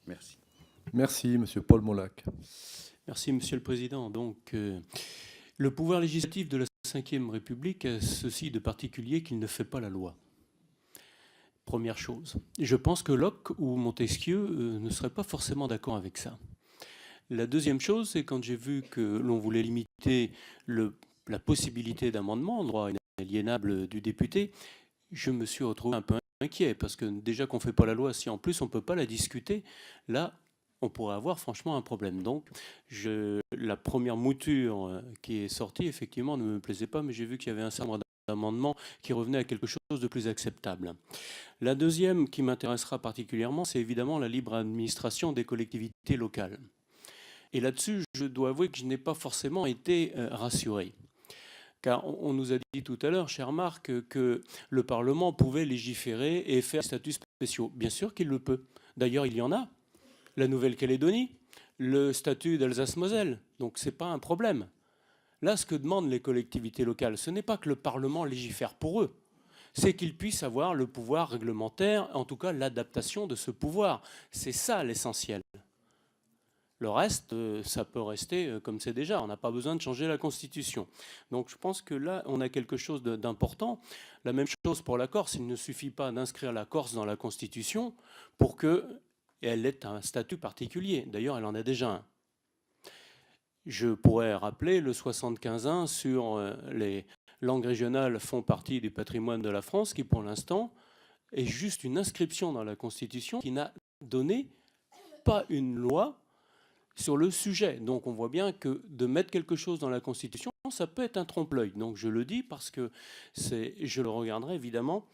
Merci. Merci, Monsieur Paul Molac. Merci, Monsieur le Président. Donc, le pouvoir législatif de la Ve République a ceci de particulier qu'il ne fait pas la loi. Première chose. Je pense que Locke ou Montesquieu ne seraient pas forcément d'accord avec ça. La deuxième chose, c'est quand j'ai vu que l'on voulait limiter la possibilité d'amendement, le droit inaliénable du député, je me suis retrouvé un peu inquiet, parce que déjà qu'on ne fait pas la loi, si en plus on ne peut pas la discuter, là, on pourrait avoir franchement un problème. Donc, la première mouture qui est sortie, effectivement, ne me plaisait pas, mais j'ai vu qu'il y avait un certain nombre d'amendements qui revenaient à quelque chose de plus acceptable. La deuxième qui m'intéressera particulièrement, c'est évidemment la libre administration des collectivités locales. Et là-dessus, je dois avouer que je n'ai pas forcément été rassuré. Car on nous a dit tout à l'heure, cher Marc, que le Parlement pouvait légiférer et faire des statuts spéciaux. Bien sûr qu'il le peut. D'ailleurs, il y en a. La Nouvelle-Calédonie, le statut d'Alsace-Moselle. Donc ce n'est pas un problème. Là, ce que demandent les collectivités locales, ce n'est pas que le Parlement légifère pour eux, c'est qu'ils puissent avoir le pouvoir réglementaire, en tout cas l'adaptation de ce pouvoir. C'est ça l'essentiel. Le reste, ça peut rester comme c'est déjà. On n'a pas besoin de changer la Constitution. Donc je pense que là, on a quelque chose d'important. La même chose pour la Corse. Il ne suffit pas d'inscrire la Corse dans la Constitution pour qu'elle ait un statut particulier. D'ailleurs, elle en a déjà un. Je pourrais rappeler le 75.1 sur les langues régionales font partie du patrimoine de la France, qui pour l'instant est juste une inscription dans la Constitution qui n'a donné pas une loi sur le sujet. Donc on voit bien que de mettre quelque chose dans la Constitution, ça peut être un trompe-l'œil. Donc je le dis parce que je le regarderai évidemment.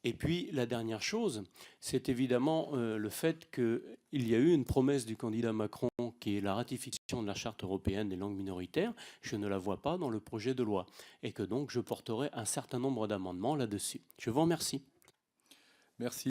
Et puis la dernière chose, c'est évidemment le fait qu'il y a eu une promesse du candidat Macron qui est la ratification de la Charte européenne des langues minoritaires. Je ne la vois pas dans le projet de loi. Et que donc je porterai un certain nombre d'amendements là-dessus. Je vous remercie. Merci.